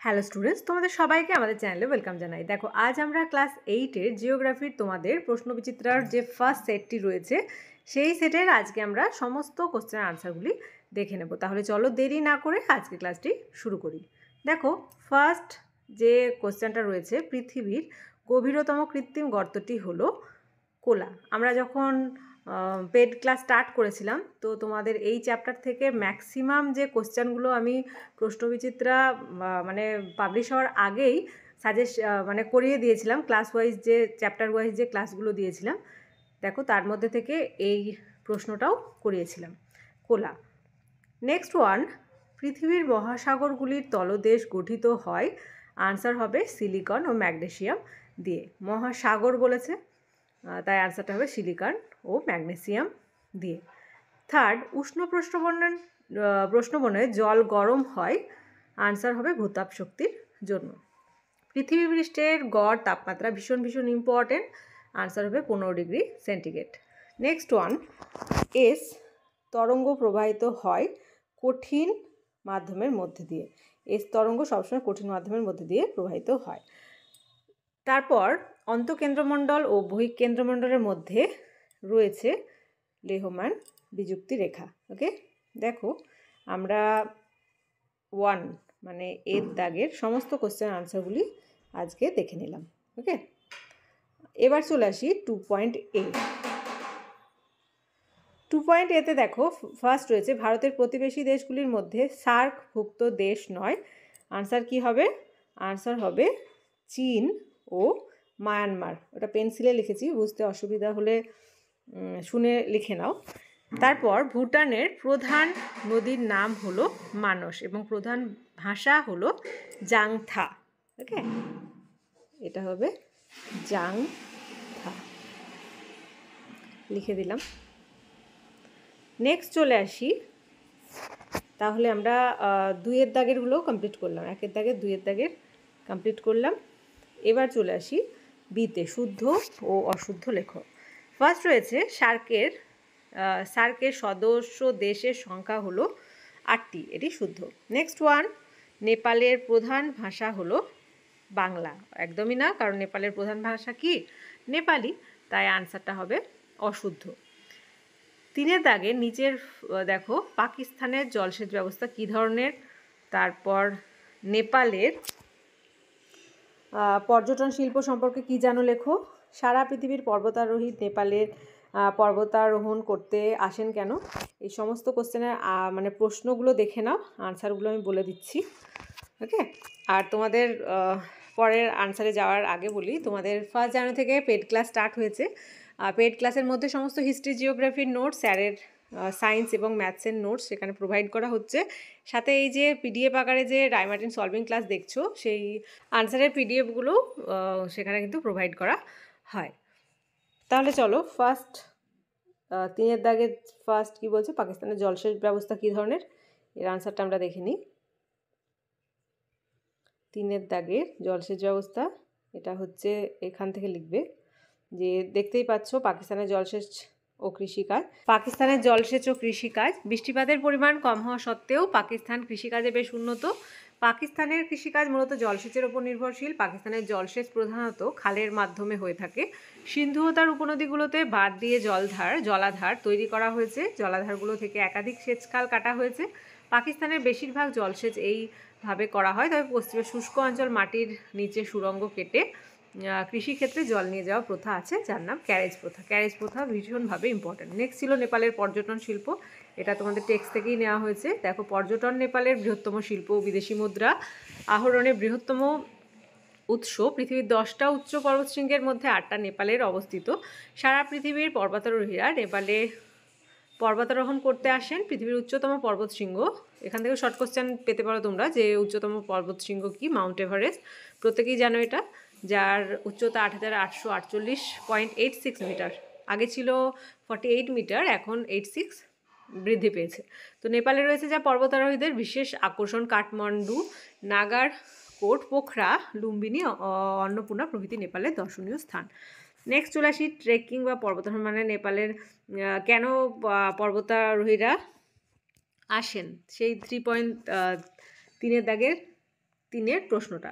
Hello students, তোমাদের সবাইকে আমাদের চ্যানেলে ওয়েলকাম জানাই। দেখো, আজ আমরা ক্লাস 8-এর জিওগ্রাফির তোমাদের প্রশ্নবিচিত্রার যে ফার্স্ট সেটটি রয়েছে সেই সেটের আজকে আমরা সমস্ত কোশ্চেনের আনসারগুলি দেখে নেব। তাহলে চলো দেরি না করে আজকে ক্লাসটি শুরু করি। দেখো, ফার্স্ট যে কোশ্চেনটা রয়েছে, পৃথিবীর গভীরতম কৃত্রিম গর্তটি হলো কোলা। আমরা যখন পেড ক্লাস স্টার্ট করেছিলাম, তো তোমাদের এই চ্যাপ্টার থেকে ম্যাক্সিমাম যে কোশ্চেনগুলো আমি প্রশ্নবিচিত্রা মানে পাবলিশ হওয়ার আগেই মানে করিয়ে দিয়েছিলাম, ক্লাস ওয়াইজ যে চ্যাপ্টার ওয়াইজ যে ক্লাসগুলো দিয়েছিলাম, দেখো তার মধ্যে থেকে এই প্রশ্নটাও করিয়েছিলাম, কোলা। নেক্সট ওয়ান, পৃথিবীর মহাসাগরগুলির তলদেশ গঠিত হয়, আনসার হবে সিলিকন ও ম্যাগনেসিয়াম দিয়ে। মহাসাগর বলেছে, তাই আনসারটা হবে সিলিকন ও ম্যাগনেসিয়াম দিয়ে। থার্ড, উষ্ণ প্রশ্নবনে জল গরম হয়, আনসার হবে ভূতাপ শক্তির জন্য। পৃথিবী পৃষ্ঠের গড় তাপমাত্রা ভীষণ ভীষণ ইম্পর্টেন্ট, আনসার হবে 15 degree centigrade. Next one, S তরঙ্গ প্রবাহিত হয় কঠিন মাধ্যমের মধ্যে দিয়ে। এস তরঙ্গ সবসময় কঠিন মাধ্যমের মধ্যে দিয়ে প্রবাহিত হয়। তারপর অন্তঃকেন্দ্রমণ্ডল ও বহিঃকেন্দ্রমণ্ডলের মধ্যে রয়েছে লেহমান বিযুক্তি রেখা। ওকে, দেখো আমরা 1 মানে এর দাগের সমস্ত কোশ্চেন আনসারগুলি আজকে দেখে নিলাম। ওকে, এবার চলে আসি 2.a। 2.a-তে দেখো ফার্স্ট রয়েছে ভারতের প্রতিবেশী দেশগুলির মধ্যে সার্কভুক্ত দেশ নয়, আনসার কি হবে? আনসার হবে চীন ও মায়ানমার। ওটা পেন্সিলে লিখেছি, বুঝতে অসুবিধা হলে শুনে লিখে নাও। তারপর ভুটানের প্রধান নদীর নাম হলো মানস এবং প্রধান ভাষা হলো জাংথা। ওকে, এটা হবে জাংথা, লিখে দিলাম। নেক্সট চলে আসি, তাহলে আমরা 2-এর দাগেরগুলো কমপ্লিট করলাম, 1-এর দাগের 2-এর দাগের কমপ্লিট করলাম। এবার চলে আসি বিতে, শুদ্ধ ও অশুদ্ধ লেখো। ফার্স্ট রয়েছে সার্কের সদস্য দেশের সংখ্যা হলো 8টি, এটি শুদ্ধ। নেক্সট ওয়ান, নেপালের প্রধান ভাষা হলো বাংলা। একদমই না, কারণ নেপালের প্রধান ভাষা কি? নেপালি, তাই আনসারটা হবে অশুদ্ধ। 3-এর দাগে নিচের দেখো, পাকিস্তানের জলসেচ ব্যবস্থা কী ধরনের, তারপর নেপালের পর্যটন শিল্প সম্পর্কে কী জানো লেখো। সারা পৃথিবীর পর্বতারোহী নেপালের পর্বতারোহণ করতে আসেন কেন? এই সমস্ত কোশ্চেনের মানে প্রশ্নগুলো দেখে নাও, আনসারগুলো আমি বলে দিচ্ছি। ওকে, আর তোমাদের পরের আনসারে যাওয়ার আগে বলি, তোমাদের 1 জানুয়ারি থেকে পেড ক্লাস স্টার্ট হয়েছে। পেড ক্লাসের মধ্যে সমস্ত হিস্ট্রি জিওগ্রাফির নোটস, স্যারের সায়েন্স এবং ম্যাথসের নোটস সেখানে প্রোভাইড করা হচ্ছে। সাথে এই যে পিডিএফ আকারে যে রায়মার্টিন সলভিং ক্লাস দেখছো, সেই আনসারের পিডিএফগুলো সেখানে কিন্তু প্রোভাইড করা হয়। তাহলে চলো, ফার্স্ট 3-এর দাগে ফার্স্ট কী বলছে, পাকিস্তানের জলসেচ ব্যবস্থা কী ধরনের, এর আনসারটা আমরা দেখে নিই। 3-এর দাগের জলসেচ ব্যবস্থা, এটা হচ্ছে এখান থেকে লিখবে যে দেখতেই পাচ্ছ পাকিস্তানের জলসেচ ও কৃষিকাজ। পাকিস্তানের জলসেচ ও কৃষিকাজ, বৃষ্টিপাতের পরিমাণ কম হওয়া সত্ত্বেও পাকিস্তান কৃষিকাজে বেশ উন্নত। পাকিস্তানের কৃষিকাজ মূলত জলসেচের ওপর নির্ভরশীল। পাকিস্তানের জলসেচ প্রধানত খালের মাধ্যমে হয়ে থাকে। সিন্ধু ও তার উপনদীগুলোতে বাঁধ দিয়ে জলাধার তৈরি করা হয়েছে। জলাধারগুলো থেকে একাধিক সেচখাল কাটা হয়েছে। পাকিস্তানের বেশিরভাগ জলসেচ এইভাবে করা হয়, তবে পশ্চিমে শুষ্ক অঞ্চল মাটির নিচে সুড়ঙ্গ কেটে কৃষিক্ষেত্রে জল নিয়ে যাওয়া প্রথা আছে, যার নাম ক্যারেজ প্রথা। ক্যারেজ প্রথা ভীষণভাবে ইম্পর্ট্যান্ট। নেক্সট ছিল নেপালের পর্যটন শিল্প, এটা তোমাদের টেক্সট থেকেই নেওয়া হয়েছে। দেখো, পর্যটন নেপালের বৃহত্তম শিল্প, বিদেশি মুদ্রা আহরণের বৃহত্তম উৎস। পৃথিবীর 10টা উচ্চ পর্বতশৃঙ্গের মধ্যে 8টা নেপালের অবস্থিত। সারা পৃথিবীর পর্বতারোহীরা নেপালে পর্বতারোহণ করতে আসেন। পৃথিবীর উচ্চতম পর্বতশৃঙ্গ, এখান থেকে শর্ট কোশ্চেন পেতে পারো তোমরা, যে উচ্চতম পর্বতশৃঙ্গ কি? মাউন্ট এভারেস্ট, প্রত্যেকেই জানো এটা, যার উচ্চতা 8848.86 মিটার। আগে ছিল 48 মিটার, এখন 86 বৃদ্ধি পেয়েছে। তো নেপালে রয়েছে যা পর্বতারোহীদের বিশেষ আকর্ষণ, কাঠমান্ডু, নাগারকোট, পোখরা, লুম্বিনী, অন্নপূর্ণা প্রভৃতি নেপালের দর্শনীয় স্থান। নেক্সট চলে আসি ট্রেকিং বা পর্বতারোহণ মানে নেপালের কেন পর্বতারোহীরা আসেন, সেই 3.3-এর দাগের 3-এর প্রশ্নটা।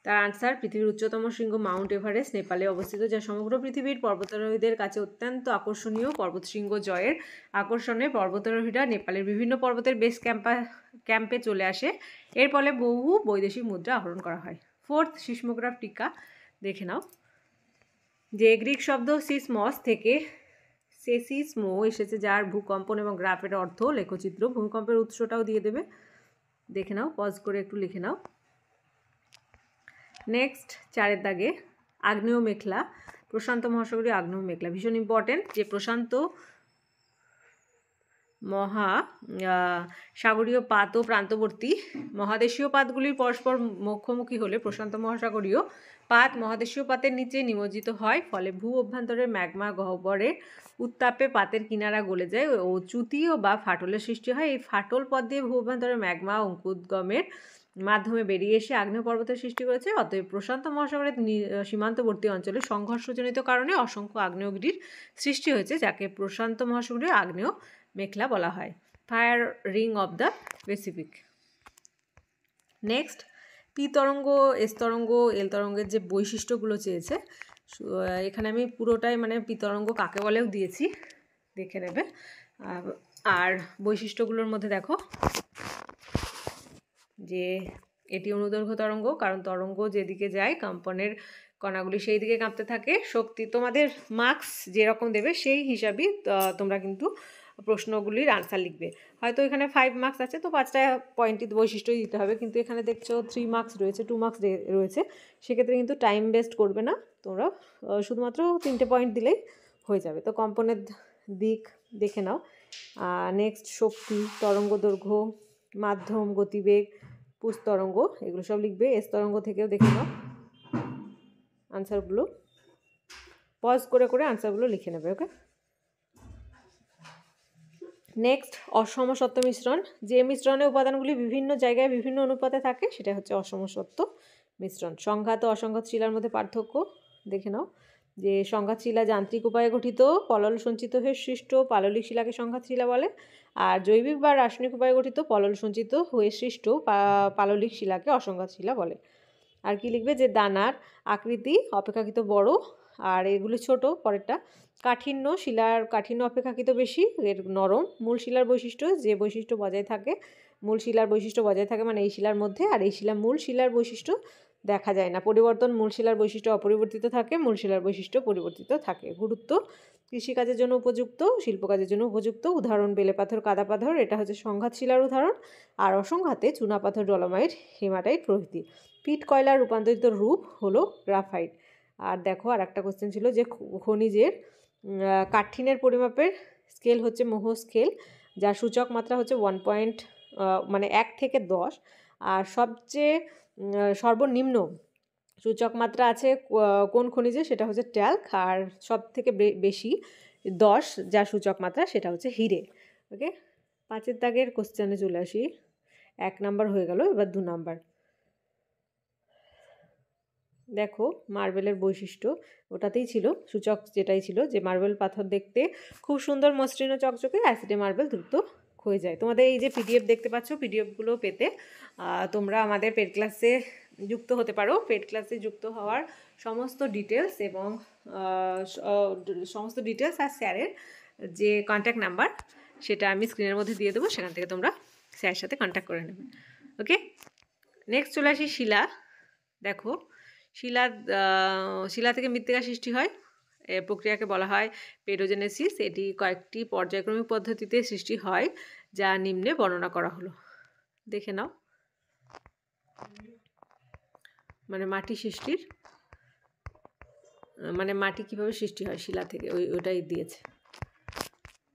তার আনসার, পৃথিবীর উচ্চতম শৃঙ্গ মাউন্ট এভারেস্ট নেপালে অবস্থিত, যা সমগ্র পৃথিবীর পর্বতারোহীদের কাছে অত্যন্ত আকর্ষণীয়। পর্বতশৃঙ্গ জয়ের আকর্ষণে পর্বতারোহীরা নেপালের বিভিন্ন পর্বতের বেস ক্যাম্পে চলে আসে। এর ফলে বহু বৈদেশিক মুদ্রা আহরণ করা হয়। 4th সিসমোগ্রাফ টিকা দেখে নাও, যে গ্রিক শব্দ সিসমস থেকে সেসিসমো এসেছে, যার ভূকম্পন এবং গ্রাফের অর্থ লেখচিত্র। ভূমিকম্পের উৎসটাও দিয়ে দেবে, দেখে নাও, পজ করে একটু লিখে নাও। নেক্সট 4-এর দাগে আগ্নেয় মেঘলা, প্রশান্ত মহাসাগরীয় আগ্নেয় মেঘলা ভীষণ ইম্পর্টেন্ট। যে প্রশান্ত সাগরীয় পাত ও প্রান্তবর্তী মহাদেশীয় পাতগুলির পরস্পর মুখোমুখি হলে প্রশান্ত মহাসাগরীয় পাত মহাদেশীয় পাতের নিচে নিমজ্জিত হয়, ফলে ভূ অভ্যন্তরের ম্যাগমা গহ্বরের উত্তাপে পাতের কিনারা গলে যায় ও চ্যুতি বা ফাটলের সৃষ্টি হয়। এই ফাটল পথ দিয়ে ভূ অভ্যন্তরের ম্যাগমা অঙ্কুদ্গমের মাধ্যমে বেরিয়ে এসে আগ্নেয় পর্বতের সৃষ্টি করেছে। অতএব প্রশান্ত মহাসাগরের সীমান্তবর্তী অঞ্চলে সংঘর্ষজনিত কারণে অসংখ্য আগ্নেয়গিরির সৃষ্টি হয়েছে, যাকে প্রশান্ত মহাসাগরীয় আগ্নেয় মেঘলা বলা হয়। Fire ring of the Pacific. Next, P তরঙ্গ, এস তরঙ্গ, এল তরঙ্গের যে বৈশিষ্ট্যগুলো চেয়েছে, এখানে আমি পুরোটাই মানে পি তরঙ্গ কাকে বলেও দিয়েছি, দেখে নেবে। আর বৈশিষ্ট্যগুলোর মধ্যে দেখো যে এটি অনুদৈর্ঘ্য তরঙ্গ, কারণ তরঙ্গ যেদিকে যায় কম্পনের কণাগুলি সেই দিকে কাঁপতে থাকে। শক্তি, তোমাদের মার্কস যেরকম দেবে সেই হিসাবেই তোমরা কিন্তু প্রশ্নগুলির আনসার লিখবে। হয়তো এখানে 5 মার্কস আছে, তো 5টা পয়েন্টই বৈশিষ্ট্যই দিতে হবে, কিন্তু এখানে দেখছো 3 মার্কস রয়েছে, 2 মার্কস রয়েছে, সেক্ষেত্রে কিন্তু টাইম ওয়েস্ট করবে না, তোমরা শুধুমাত্র 3টে পয়েন্ট দিলেই হয়ে যাবে। তো কম্পনের দিক দেখে নাও। নেক্সট, শক্তি, তরঙ্গ দৈর্ঘ্য, মাধ্যম, গতিবেগ, পুষ তরঙ্গ, এগুলো সব লিখবে। এস তরঙ্গ থেকেও দেখে নাও আনসারগুলো, পজ করে করে আনসারগুলো লিখে নেবে। ওকে। নেক্সট, অসমসত্ব মিশ্রণ, যে মিশ্রণে উপাদানগুলি বিভিন্ন জায়গায় বিভিন্ন অনুপাতে থাকে সেটা হচ্ছে অসমসত্ব মিশ্রণ। সংঘাত ও অসংঘাত শিলার মধ্যে পার্থক্য দেখে নাও, যে সংঘাত শিলা যান্ত্রিক উপায়ে গঠিত পলল সঞ্চিত হয়ে সৃষ্ট পাললিক শিলাকে সংঘাত শিলা বলে, আর জৈবিক বা রাসায়নিক উপায়ে গঠিত পলল সঞ্চিত হয়ে সৃষ্ট পাললিক শিলাকে অসংঘাত শিলা বলে। আর কি লিখবে, যে দানার আকৃতি অপেক্ষাকৃত বড় আর এগুলো ছোট। পরেরটা, কাঠিন্য, শিলার কাঠিন্য অপেক্ষাকৃত বেশি, এর নরম। মূল শিলার বৈশিষ্ট্য, যে বৈশিষ্ট্য বজায় থাকে, মূল শিলার বৈশিষ্ট্য বজায় থাকে মানে এই শিলার মধ্যে, আর এই শিলা মূল শিলার বৈশিষ্ট্য দেখা যায় না। পরিবর্তন, মূল শিলার বৈশিষ্ট্য অপরিবর্তিত থাকে, মূল শিলার বৈশিষ্ট্য পরিবর্তিত থাকে। গুরুত্ব, কৃষিকাজের জন্য উপযুক্ত, শিল্প কাজের জন্য উপযুক্ত। উদাহরণ, বেলে পাথর, কাদা পাথর, এটা হচ্ছে সংঘাত শিলার উদাহরণ। আর অসংঘাতে চুনাপাথর, ডলোমাইট, হেমাটাইট প্রভৃতি। পিট কয়লার রূপান্তরিত রূপ হলো গ্রাফাইট। আর দেখো, আর একটা কোশ্চেন ছিল যে খনিজের কাঠিন্যের পরিমাপের স্কেল হচ্ছে মোহ স্কেল, যার সূচক মাত্রা হচ্ছে 1 থেকে 10। আর সবচেয়ে সর্বনিম্ন সূচক মাত্রা আছে কোন খনিজে, সেটা হচ্ছে ট্যাল্ক। আর সব থেকে বেশি 10 যার সূচক মাত্রা সেটা হচ্ছে হিরে। ওকে। 5-এর দাগের কোশ্চেনে চলে আসি। 1 নাম্বার হয়ে গেল, এবার 2 নাম্বার। দেখো, মার্বেলের বৈশিষ্ট্য, ওটাতেই ছিল সূচক, যেটাই ছিল যে মার্বেল পাথর দেখতে খুব সুন্দর, মসৃণ ও চকচকে, অ্যাসিডে মার্বেল দ্রুত ক্ষয়ে যায়। তোমাদের এই যে পিডিএফ দেখতে পাচ্ছ, পিডিএফগুলো পেতে তোমরা আমাদের পেড ক্লাসে যুক্ত হতে পারো। পেড ক্লাসে যুক্ত হওয়ার সমস্ত ডিটেলস এবং আর স্যারের যে কন্ট্যাক্ট নাম্বার সেটা আমি স্ক্রিনের মধ্যে দিয়ে দেবো, সেখান থেকে তোমরা স্যারের সাথে কন্ট্যাক্ট করে নেবে। ওকে। নেক্সট চলে আসি শিলা। দেখো, শিলা থেকে মৃত্তিকা সৃষ্টি হয়, প্রক্রিয়াকে বলা হয় পেডোজেনেসিস। এটি কয়েকটি পর্যায়ক্রমিক পদ্ধতিতে সৃষ্টি হয়, যা নিম্নে বর্ণনা করা হলো। দেখে নাও, মানে মাটি সৃষ্টির, মানে মাটি কিভাবে সৃষ্টি হয় শিলা থেকে, ওটাই দিয়েছে।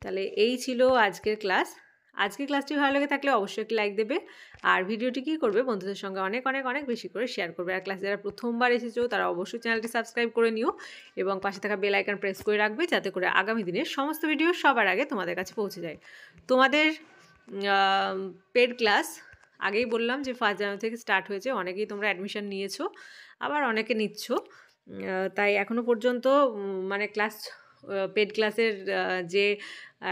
তাহলে এই ছিল আজকের ক্লাস। আজকের ক্লাসটি ভালো লেগে থাকলে অবশ্যই একটি লাইক দেবে, আর ভিডিওটি কী করবে, বন্ধুদের সঙ্গে অনেক অনেক অনেক বেশি করে শেয়ার করবে। আর ক্লাসে যারা প্রথমবার এসেছো তারা অবশ্যই চ্যানেলটি সাবস্ক্রাইব করে নিও এবং পাশে থাকা বেল আইকন প্রেস করে রাখবে, যাতে করে আগামী দিনের সমস্ত ভিডিও সবার আগে তোমাদের কাছে পৌঁছে যায়। তোমাদের পেড ক্লাস আগেই বললাম যে 1 জানুয়ারি থেকে স্টার্ট হয়েছে। অনেকেই তোমরা অ্যাডমিশন নিয়েছো, আবার অনেকে নিচ্ছ, তাই এখনও পর্যন্ত মানে পেড ক্লাসের যে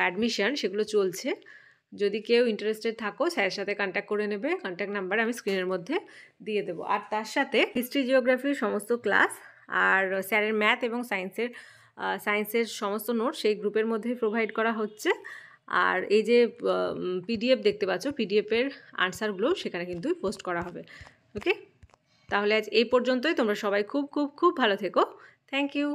অ্যাডমিশন সেগুলো চলছে। যদি কেউ ইন্টারেস্টেড থাকো স্যারের সাথে কন্ট্যাক্ট করে নেবে, কন্ট্যাক্ট নাম্বার আমি স্ক্রিনের মধ্যে দিয়ে দেবো। আর তার সাথে হিস্ট্রি জিওগ্রাফির সমস্ত ক্লাস আর স্যারের ম্যাথ এবং সায়েন্সের সমস্ত নোট সেই গ্রুপের মধ্যে প্রোভাইড করা হচ্ছে। আর এই যে পিডিএফ দেখতে পাচ্ছ, পিডিএফের আনসারগুলো সেখানে কিন্তু পোস্ট করা হবে। ওকে, তাহলে আজ এই পর্যন্তই। তোমরা সবাই খুব খুব খুব ভালো থেকো। Thank you.